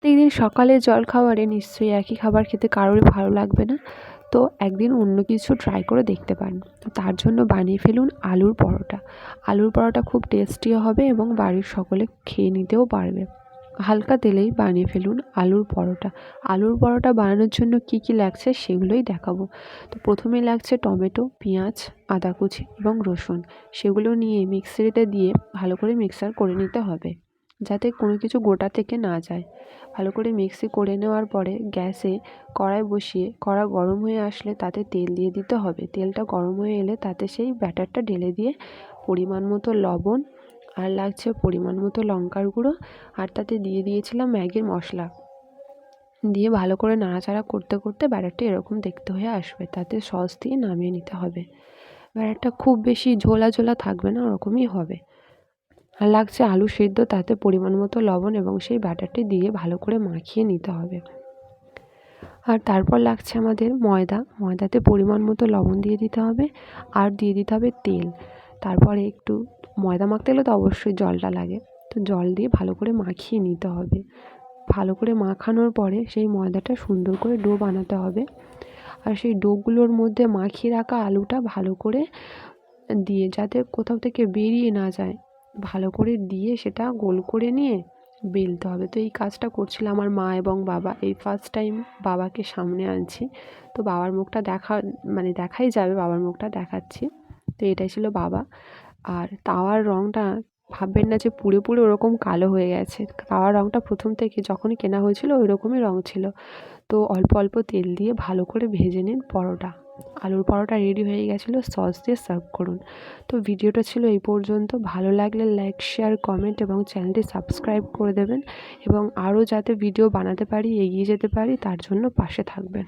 প্রত্যেকদিন সকালে জলখাবারে নিশ্চয়ই একই খাবার খেতে কারোরই ভালো লাগবে না। তো একদিন অন্য কিছু ট্রাই করে দেখতে পারেন। তো তার জন্য বানিয়ে ফেলুন আলুর পরোটা। আলুর পরোটা খুব টেস্টিও হবে এবং বাড়ির সকলে খেয়ে নিতেও পারবে। হালকা তেলেই বানিয়ে ফেলুন আলুর পরোটা। আলুর পরোটা বানানোর জন্য কী কী লাগছে সেগুলোই দেখাবো। তো প্রথমেই লাগছে টমেটো, পেঁয়াজ, আদা কুচি এবং রসুন। সেগুলো নিয়ে মিক্সিতে দিয়ে ভালো করে মিক্সার করে নিতে হবে, যাতে কোনো কিছু গোটা থেকে না যায়। ভালো করে মিক্সি করে নেওয়ার পরে গ্যাসে কড়াই বসিয়ে কড়া গরম হয়ে আসলে তাতে তেল দিয়ে দিতে হবে। তেলটা গরম হয়ে এলে তাতে সেই ব্যাটারটা ঢেলে দিয়ে পরিমাণ মতো লবণ, আর লাগছে পরিমাণ মতো লঙ্কার গুঁড়ো, আর তাতে দিয়ে দিয়েছিলাম ম্যাগির মশলা, দিয়ে ভালো করে নাড়াচাড়া করতে করতে ব্যাটারটা এরকম দেখতে হয়ে আসবে। তাতে সস দিয়ে নামিয়ে নিতে হবে। ব্যাটারটা খুব বেশি ঝোলা ঝোলা থাকবে না, ওরকমই হবে। আর লাগছে আলু সেদ্ধ, তাতে পরিমাণ মতো লবণ এবং সেই ব্যাটারটি দিয়ে ভালো করে মাখিয়ে নিতে হবে। আর তারপর লাগছে আমাদের ময়দাতে পরিমাণ মতো লবণ দিয়ে দিতে হবে, আর দিয়ে দিতে হবে তেল। তারপরে একটু ময়দা মাখতে গেলে তো অবশ্যই জলটা লাগে, তো জল দিয়ে ভালো করে মাখিয়ে নিতে হবে। ভালো করে মাখানোর পরে সেই ময়দাটা সুন্দর করে ডো বানাতে হবে। আর সেই ডোগুলোর মধ্যে মাখিয়ে রাখা আলুটা ভালো করে দিয়ে, যাতে কোথাও থেকে বেরিয়ে না যায়, ভালো করে দিয়ে সেটা গোল করে নিয়ে বেলতে হবে। তো এই কাজটা করছিল আমার মা এবং বাবা। এই ফার্স্ট টাইম বাবাকে সামনে আনছি, তো বাবার মুখটা দেখাই যাবে, বাবার মুখটা দেখাচ্ছি। তো এটাই ছিল বাবা। আর তাওয়ার রঙটা ভাববেন না যে পুড়ে পুড়ে ওরকম কালো হয়ে গেছে। তাওয়ার রঙটা প্রথম থেকে যখনই কেনা হয়েছিল ওই রকমই রঙ ছিল। তো অল্প অল্প তেল দিয়ে ভালো করে ভেজে নিন পরোটা। আলুর পরোটা রেডি হয়ে গেছিলো, সস দিয়ে সার্ভ করুন। তো ভিডিওটা ছিল এই পর্যন্ত। ভালো লাগলে লাইক, শেয়ার, কমেন্ট এবং চ্যানেলটি সাবস্ক্রাইব করে দেবেন, এবং আরও যাতে ভিডিও বানাতে পারি, এগিয়ে যেতে পারি, তার জন্য পাশে থাকবেন।